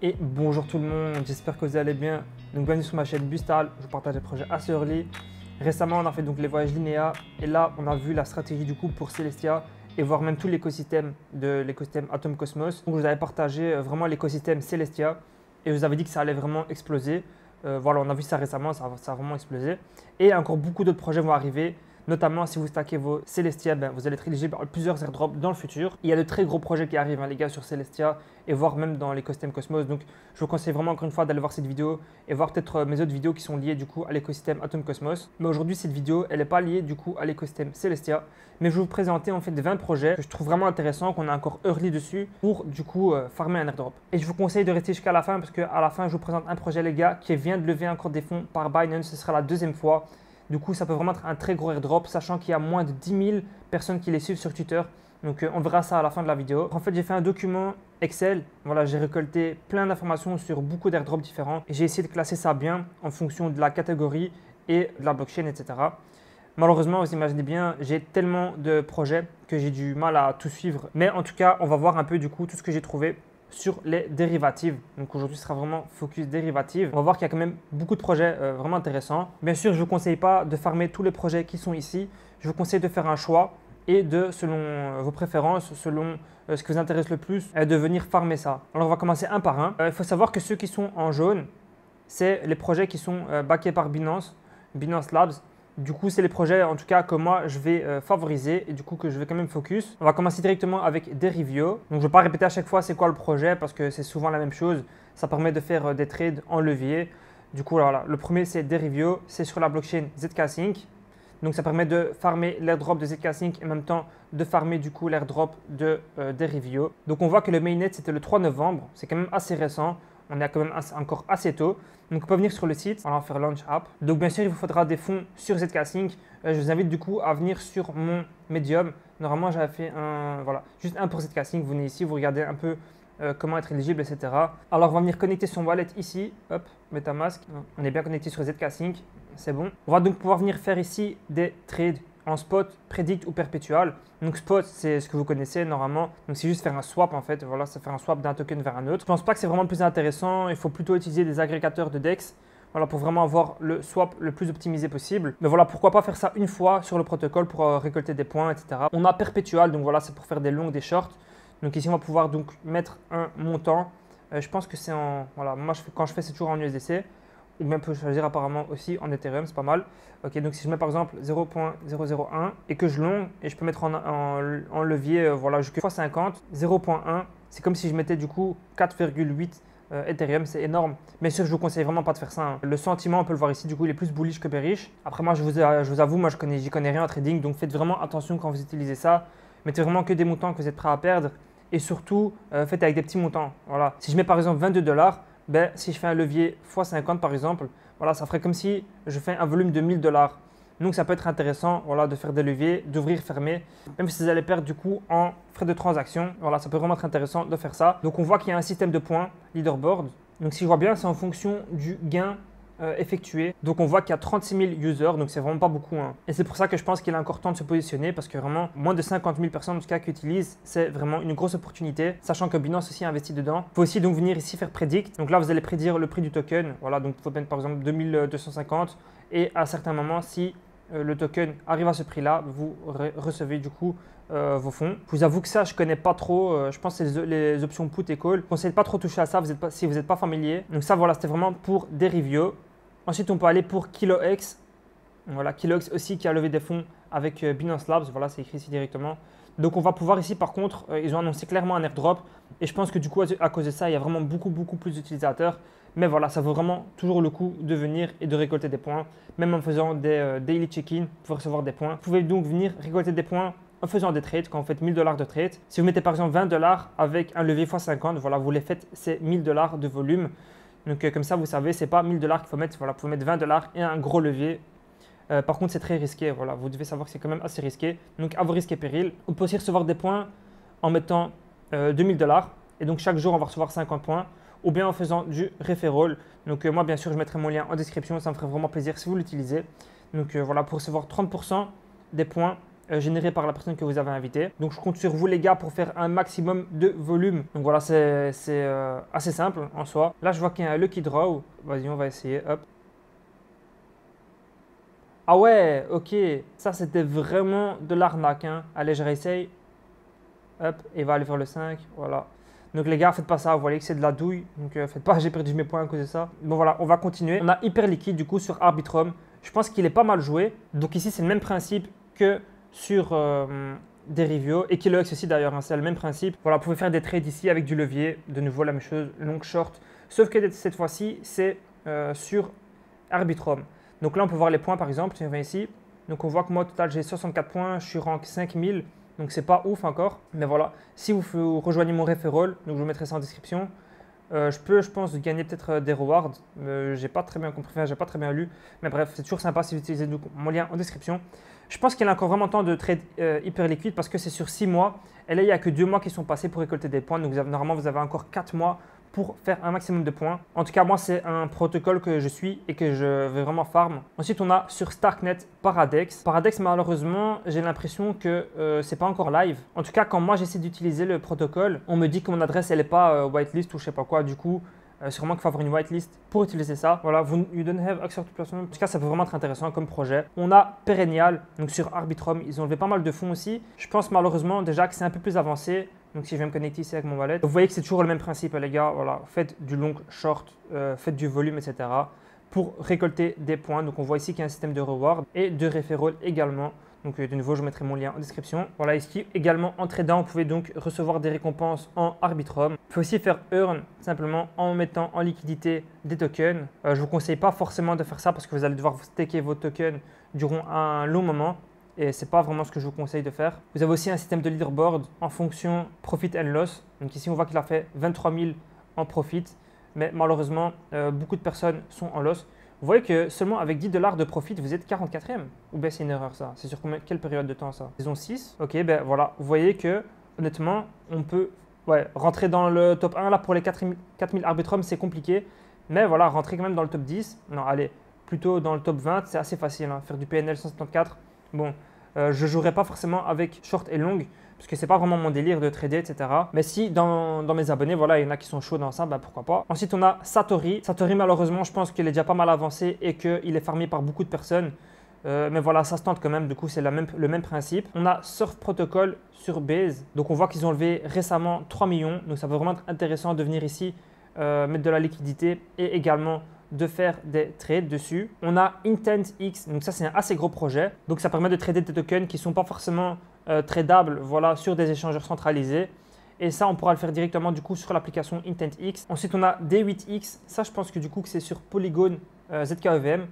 Et bonjour tout le monde, j'espère que vous allez bien. Donc bienvenue sur ma chaîne Bustal, je partage des projets assez early. Récemment on a fait donc les voyages Linéa et là on a vu la stratégie du coup pour Celestia et voir même tout l'écosystème de l'écosystème Atom Cosmos. Donc je vous avais partagé vraiment l'écosystème Celestia et je vous avais dit que ça allait vraiment exploser. Voilà, on a vu ça récemment, ça a vraiment explosé. Et encore beaucoup d'autres projets vont arriver. Notamment, si vous stackez vos Celestia, vous allez être éligible à plusieurs airdrops dans le futur. Il y a de très gros projets qui arrivent, les gars, sur Celestia et voire même dans l'écosystème Cosmos. Donc, je vous conseille vraiment encore une fois d'aller voir cette vidéo et voir peut-être mes autres vidéos qui sont liées du coup à l'écosystème Atom Cosmos. Mais aujourd'hui, cette vidéo, elle n'est pas liée du coup à l'écosystème Celestia. Mais je vais vous présenter en fait 20 projets que je trouve vraiment intéressants, qu'on a encore early dessus pour du coup farmer un airdrop. Et je vous conseille de rester jusqu'à la fin parce qu'à la fin, je vous présente un projet, les gars, qui vient de lever encore des fonds par Binance. Ce sera la deuxième fois. Du coup, ça peut vraiment être un très gros airdrop, sachant qu'il y a moins de 10 000 personnes qui les suivent sur Twitter. Donc, on verra ça à la fin de la vidéo. En fait, j'ai fait un document Excel. Voilà, j'ai récolté plein d'informations sur beaucoup d'airdrops différents. Et j'ai essayé de classer ça bien en fonction de la catégorie et de la blockchain, etc. Malheureusement, vous imaginez bien, j'ai tellement de projets que j'ai du mal à tout suivre. Mais en tout cas, on va voir un peu du coup tout ce que j'ai trouvé sur les dérivatives. Donc aujourd'hui, ce sera vraiment focus dérivative. On va voir qu'il y a quand même beaucoup de projets vraiment intéressants. Bien sûr, je ne vous conseille pas de farmer tous les projets qui sont ici. Je vous conseille de faire un choix et de, selon vos préférences, selon ce qui vous intéresse le plus, de venir farmer ça. Alors, on va commencer un par un. Il faut savoir que ceux qui sont en jaune, c'est les projets qui sont backés par Binance, Binance Labs. Du coup, c'est les projets en tout cas que moi je vais favoriser et du coup que je vais quand même focus. On va commencer directement avec Derivio. Donc je ne vais pas répéter à chaque fois c'est quoi le projet parce que c'est souvent la même chose. Ça permet de faire des trades en levier. Du coup, voilà, le premier c'est Derivio, c'est sur la blockchain ZK-Sync. Donc ça permet de farmer l'airdrop de ZK-Sync et en même temps de farmer du coup l'airdrop de Derivio. Donc on voit que le mainnet c'était le 3 novembre, c'est quand même assez récent. On est quand même encore assez tôt. Donc, on peut venir sur le site, on va faire Launch App. Donc, bien sûr, il vous faudra des fonds sur ZK-Sync. Je vous invite du coup à venir sur mon Medium. Normalement, j'avais fait juste un pour ZK-Sync. Vous venez ici, vous regardez un peu comment être éligible, etc. Alors, on va venir connecter son wallet ici. Hop, MetaMask. On est bien connecté sur ZK-Sync. C'est bon. On va donc pouvoir venir faire ici des trades en spot, predict ou perpétual. Donc spot, c'est ce que vous connaissez normalement. Donc c'est juste faire un swap en fait. Voilà, c'est faire un swap d'un token vers un autre. Je pense pas que c'est vraiment le plus intéressant. Il faut plutôt utiliser des agrégateurs de DEX. Voilà, pour vraiment avoir le swap le plus optimisé possible. Mais voilà, pourquoi pas faire ça une fois sur le protocole pour récolter des points, etc. On a perpétual, donc voilà, c'est pour faire des longs, des shorts. Donc ici, on va pouvoir donc mettre un montant. Je pense que c'est en... Voilà, moi, quand je fais, c'est toujours en USDC. Ou même peut choisir apparemment aussi en Ethereum, c'est pas mal. Ok, donc si je mets par exemple 0.001 et que je long et je peux mettre en levier voilà, jusqu'à 50, 0.1, c'est comme si je mettais du coup 4,8 Ethereum, c'est énorme. Bien sûr, je vous conseille vraiment pas de faire ça. Hein. Le sentiment, on peut le voir ici, du coup, il est plus bullish que bearish. Après, moi, je vous avoue, moi, j'y connais rien en trading, donc faites vraiment attention quand vous utilisez ça. Mettez vraiment que des montants que vous êtes prêt à perdre et surtout, faites avec des petits montants. Voilà. Si je mets par exemple 22 $, si je fais un levier x50 par exemple, voilà, ça ferait comme si je fais un volume de 1000 $. Donc ça peut être intéressant voilà, de faire des leviers, d'ouvrir, fermer, même si vous allez perdre du coup en frais de transaction. Voilà, ça peut vraiment être intéressant de faire ça. Donc on voit qu'il y a un système de points, leaderboard. Donc si je vois bien, c'est en fonction du gain effectué. Donc on voit qu'il y a 36 000 users, donc c'est vraiment pas beaucoup. Hein. Et c'est pour ça que je pense qu'il est encore temps de se positionner parce que vraiment, moins de 50 000 personnes en tout cas qui utilisent, c'est vraiment une grosse opportunité, sachant que Binance aussi investit dedans. Il faut aussi donc venir ici faire predict. Donc là, vous allez prédire le prix du token. Voilà, donc il faut mettre par exemple 2250 et à certains moments, si le token arrive à ce prix-là, vous recevez du coup vos fonds. Je vous avoue que ça, je ne connais pas trop. Je pense que c'est les options put et call. Je ne conseille pas trop toucher à ça si vous n'êtes pas familier. Donc ça, voilà, c'était vraiment pour Derivio. Ensuite, on peut aller pour KiloX. Voilà, KiloX aussi qui a levé des fonds avec Binance Labs. Voilà, c'est écrit ici directement. Donc, on va pouvoir ici, par contre, ils ont annoncé clairement un airdrop. Et je pense que du coup, à cause de ça, il y a vraiment beaucoup plus d'utilisateurs. Mais voilà, ça vaut vraiment toujours le coup de venir et de récolter des points. Même en faisant des daily check-in, vous pouvez recevoir des points. Vous pouvez donc venir récolter des points en faisant des trades quand vous faites 1000 $ de trade. Si vous mettez par exemple 20 $ avec un levier x50, voilà, vous les faites, c'est 1000 $ de volume. Donc comme ça, vous savez, c'est pas 1000 $ qu'il faut mettre. Voilà, vous pouvez mettre 20 $ et un gros levier. Par contre, c'est très risqué. Voilà, vous devez savoir que c'est quand même assez risqué. Donc à vos risques et périls. On peut aussi recevoir des points en mettant 2000 $. Et donc chaque jour, on va recevoir 50 points. Ou bien en faisant du referral. Donc moi, bien sûr, je mettrai mon lien en description. Ça me ferait vraiment plaisir si vous l'utilisez. Donc voilà, pour recevoir 30% des points généré par la personne que vous avez invitée. Donc je compte sur vous les gars pour faire un maximum de volume. Donc voilà, c'est assez simple en soi. Là je vois qu'il y a un lucky draw. Vas-y, on va essayer. Hop. Ah ouais, ok. Ça c'était vraiment de l'arnaque. Hein. Allez, je réessaye. Hop, et il va aller vers le 5. Voilà. Donc les gars, faites pas ça, vous voyez que c'est de la douille. Donc faites pas, j'ai perdu mes points à cause de ça. Bon voilà, on va continuer. On a Hyper Liquide du coup sur Arbitrum. Je pense qu'il est pas mal joué. Donc ici, c'est le même principe que sur Derivio et Kilox aussi d'ailleurs. Hein, c'est le même principe. Voilà, vous pouvez faire des trades ici avec du levier. De nouveau, la même chose, long short. Sauf que cette fois-ci, c'est sur Arbitrum. Donc là, on peut voir les points par exemple. Si on vient ici, donc on voit que moi, au total, j'ai 64 points. Je suis rank 5000. Donc c'est pas ouf encore, mais voilà. Si vous rejoignez mon referral, donc je vous mettrai ça en description, je pense, gagner peut-être des rewards. J'ai pas très bien compris, j'ai pas très bien lu, mais bref, c'est toujours sympa si vous utilisez mon lien en description. Je pense qu'il y a encore vraiment temps de trade hyper liquide parce que c'est sur 6 mois. Et là, il n'y a que 2 mois qui sont passés pour récolter des points. Donc normalement, vous avez encore 4 mois pour faire un maximum de points. En tout cas, moi, c'est un protocole que je suis et que je vais vraiment farm. Ensuite, on a sur Starknet Paradex. Paradex, malheureusement, j'ai l'impression que c'est pas encore live. En tout cas, quand moi, j'essaie d'utiliser le protocole, on me dit que mon adresse, elle n'est pas whitelist ou je sais pas quoi. Du coup, sûrement qu'il faut avoir une whitelist pour utiliser ça. Voilà, you don't have access to platform. En tout cas, ça peut vraiment être intéressant comme projet. On a Perennial, donc sur Arbitrum. Ils ont levé pas mal de fonds aussi. Je pense malheureusement déjà que c'est un peu plus avancé. Donc si je vais me connecter ici avec mon wallet, vous voyez que c'est toujours le même principe les gars. Voilà, faites du long, short, faites du volume, etc. pour récolter des points. Donc on voit ici qu'il y a un système de reward et de referral également. Donc de nouveau, je mettrai mon lien en description. Voilà, ici également en tradant, vous pouvez donc recevoir des récompenses en Arbitrum. Vous pouvez aussi faire earn simplement en mettant en liquidité des tokens. Je ne vous conseille pas forcément de faire ça parce que vous allez devoir vous staker vos tokens durant un long moment. Et ce n'est pas vraiment ce que je vous conseille de faire. Vous avez aussi un système de leaderboard en fonction profit and loss. Donc ici, on voit qu'il a fait 23 000 en profit. Mais malheureusement, beaucoup de personnes sont en loss. Vous voyez que seulement avec 10 $ de profit, vous êtes 44e. Ou bien c'est une erreur ça? C'est sur quelle période de temps ça? Saison 6. Ok, ben voilà. Vous voyez que honnêtement, on peut rentrer dans le top 1. Là, pour les 4000 Arbitrum, c'est compliqué. Mais voilà, rentrer quand même dans le top 10. Non, allez, plutôt dans le top 20, c'est assez facile. Hein. Faire du PNL 174. Bon, je ne jouerai pas forcément avec short et long. Parce que ce n'est pas vraiment mon délire de trader, etc. Mais si dans mes abonnés, voilà, il y en a qui sont chauds dans ça, ben pourquoi pas. Ensuite, on a Satori. Satori, malheureusement, je pense qu'il est déjà pas mal avancé et qu'il est farmé par beaucoup de personnes. Mais voilà, ça se tente quand même. Du coup, c'est le même principe. On a Surf Protocol sur Base. Donc, on voit qu'ils ont levé récemment 3 millions. Donc, ça peut vraiment être intéressant de venir ici mettre de la liquidité et également de faire des trades dessus. On a IntentX, donc ça c'est un assez gros projet. Donc ça permet de trader des tokens qui ne sont pas forcément tradables, voilà, sur des échangeurs centralisés. Et ça, on pourra le faire directement du coup sur l'application IntentX. Ensuite, on a D8X. Ça, je pense que du coup, c'est sur Polygon ZKEVM.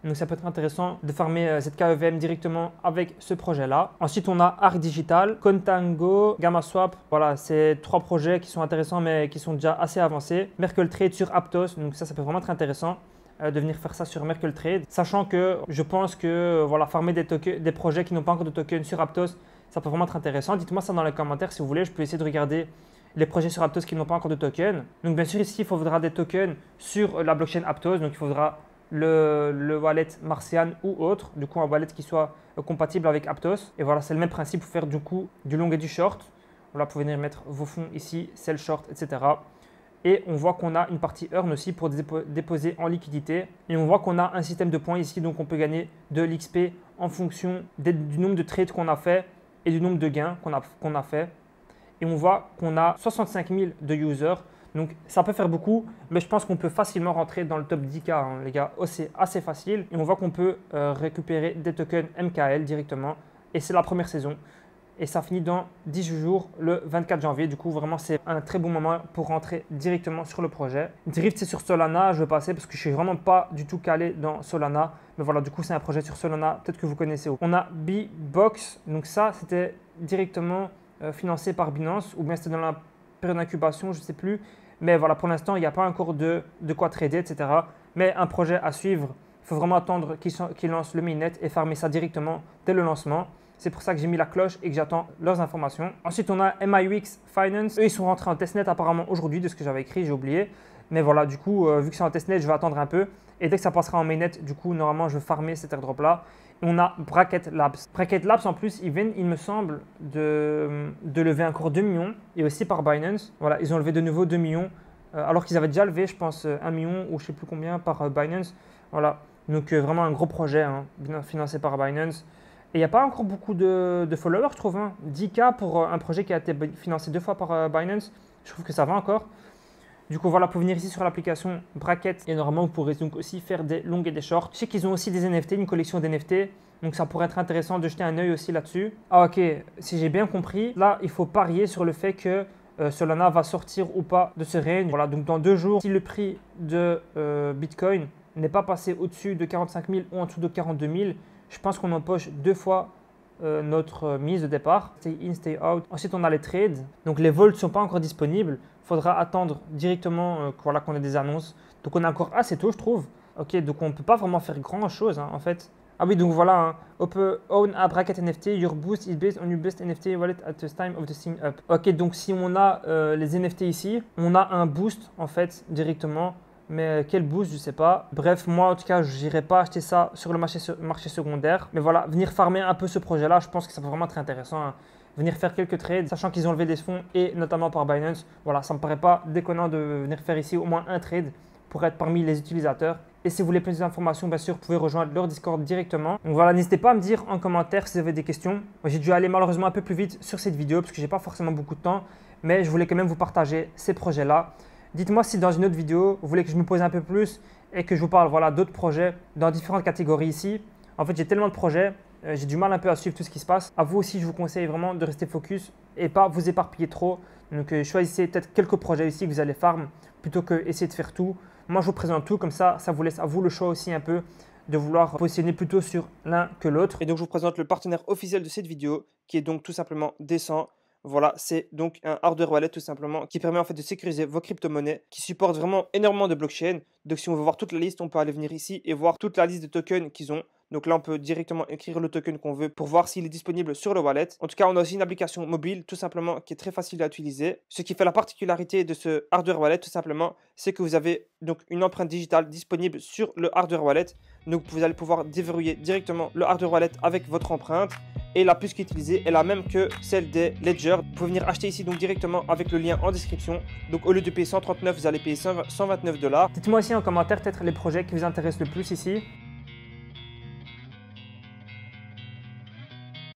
Donc ça peut être intéressant de farmer ZKEVM directement avec ce projet-là. Ensuite, on a Arc Digital, Contango, GammaSwap. Voilà, c'est 3 projets qui sont intéressants mais qui sont déjà assez avancés. Merkle Trade sur Aptos. Donc ça peut vraiment être intéressant de venir faire ça sur Merkle Trade. Sachant que je pense que voilà, farmer des projets qui n'ont pas encore de token sur Aptos, ça peut vraiment être intéressant. Dites-moi ça dans les commentaires si vous voulez. Je peux essayer de regarder les projets sur Aptos qui n'ont pas encore de token. Donc bien sûr, ici, il faudra des tokens sur la blockchain Aptos. Donc il faudra le wallet Marcian ou autre, du coup un wallet qui soit compatible avec Aptos. Et voilà, c'est le même principe pour faire du coup du long et du short. Voilà, vous pouvez venir mettre vos fonds ici, sell short, etc. Et on voit qu'on a une partie earn aussi pour déposer en liquidité. Et on voit qu'on a un système de points ici, donc on peut gagner de l'XP en fonction du nombre de trades qu'on a fait et du nombre de gains qu'on a fait. Et on voit qu'on a 65 000 de users. Donc ça peut faire beaucoup, mais je pense qu'on peut facilement rentrer dans le top 10K, hein, les gars. C'est assez facile. Et on voit qu'on peut récupérer des tokens MKL directement. Et c'est la première saison. Et ça finit dans 18 jours, le 24 janvier. Du coup, vraiment, c'est un très bon moment pour rentrer directement sur le projet. Drift, c'est sur Solana. Je vais passer parce que je ne suis vraiment pas du tout calé dans Solana. Mais voilà, du coup, c'est un projet sur Solana. Peut-être que vous connaissez. On a B-Box. Donc ça, c'était directement financé par Binance. Ou bien c'était dans la période d'incubation, je ne sais plus. Mais voilà, pour l'instant, il n'y a pas encore de quoi trader, etc. Mais un projet à suivre, il faut vraiment attendre qu'ils lancent le mainnet et farmer ça directement dès le lancement. C'est pour ça que j'ai mis la cloche et que j'attends leurs informations. Ensuite, on a MIUX Finance. Eux, ils sont rentrés en testnet apparemment aujourd'hui, de ce que j'avais écrit, j'ai oublié. Mais voilà, du coup, vu que c'est en testnet, je vais attendre un peu. Et dès que ça passera en mainnet, du coup, normalement, je vais farmer cet airdrop-là. Et on a Bracket Labs. Bracket Labs, en plus, ils viennent, il me semble, de lever encore 2 millions et aussi par Binance. Voilà, ils ont levé de nouveau 2 millions alors qu'ils avaient déjà levé, je pense, 1 million ou je ne sais plus combien par Binance. Voilà, donc vraiment un gros projet hein, financé par Binance. Et il n'y a pas encore beaucoup de followers, je trouve. Hein. 10K pour un projet qui a été financé 2 fois par Binance. Je trouve que ça va encore. Du coup, voilà, pour venir ici sur l'application Bracket, et normalement, vous pourrez donc aussi faire des longues et des shorts. Je sais qu'ils ont aussi des NFT, une collection d'NFT. Donc, ça pourrait être intéressant de jeter un œil aussi là-dessus. Ah, ok, si j'ai bien compris, là, il faut parier sur le fait que Solana va sortir ou pas de ce range. Voilà, donc dans 2 jours, si le prix de Bitcoin n'est pas passé au-dessus de 45 000 ou en dessous de 42 000, je pense qu'on empoche 2 fois notre mise de départ. Stay in, stay out. Ensuite, on a les trades. Donc, les vols ne sont pas encore disponibles. Il faudra attendre directement voilà, qu'on ait des annonces. Donc, on est encore assez tôt, je trouve. Ok, donc on ne peut pas vraiment faire grand-chose hein, en fait. Ah oui, donc voilà. Hein. Own a Bracket NFT. Your boost is based on your best NFT wallet at the time of the sign up. Ok, donc si on a les NFT ici, on a un boost en fait directement. Mais quel boost, je ne sais pas. Bref, moi en tout cas, je n'irai pas acheter ça sur le marché secondaire. Mais voilà, venir farmer un peu ce projet-là, je pense que ça peut vraiment être intéressant. Hein. Venir faire quelques trades, sachant qu'ils ont levé des fonds et notamment par Binance. Voilà, ça ne me paraît pas déconnant de venir faire ici au moins un trade pour être parmi les utilisateurs. Et si vous voulez plus d'informations, bien sûr, vous pouvez rejoindre leur Discord directement. Donc voilà, n'hésitez pas à me dire en commentaire si vous avez des questions. J'ai dû aller malheureusement un peu plus vite sur cette vidéo parce que je n'ai pas forcément beaucoup de temps. Mais je voulais quand même vous partager ces projets-là. Dites-moi si dans une autre vidéo, vous voulez que je me pose un peu plus et que je vous parle voilà, d'autres projets dans différentes catégories ici. En fait, j'ai tellement de projets, j'ai du mal un peu à suivre tout ce qui se passe. À vous aussi, je vous conseille vraiment de rester focus et pas vous éparpiller trop. Donc, choisissez peut-être quelques projets ici que vous allez farm plutôt que essayer de faire tout. Moi, je vous présente tout comme ça vous laisse à vous le choix aussi un peu de vouloir positionner plutôt sur l'un que l'autre. Et donc, je vous présente le partenaire officiel de cette vidéo qui est donc tout simplement Descent. Voilà, c'est donc un hardware wallet tout simplement qui permet en fait de sécuriser vos crypto-monnaies, qui supporte vraiment énormément de blockchains. Donc si on veut voir toute la liste, on peut aller venir ici et voir toute la liste de tokens qu'ils ont. Donc là, on peut directement écrire le token qu'on veut pour voir s'il est disponible sur le wallet. En tout cas, on a aussi une application mobile tout simplement qui est très facile à utiliser. Ce qui fait la particularité de ce hardware wallet tout simplement, c'est que vous avez donc une empreinte digitale disponible sur le hardware wallet. Donc vous allez pouvoir déverrouiller directement le hardware wallet avec votre empreinte. Et la puce qui est utilisée est la même que celle des Ledger. Vous pouvez venir acheter ici donc directement avec le lien en description. Donc au lieu de payer 139, vous allez payer 129 $. Dites-moi aussi en commentaire peut-être les projets qui vous intéressent le plus ici.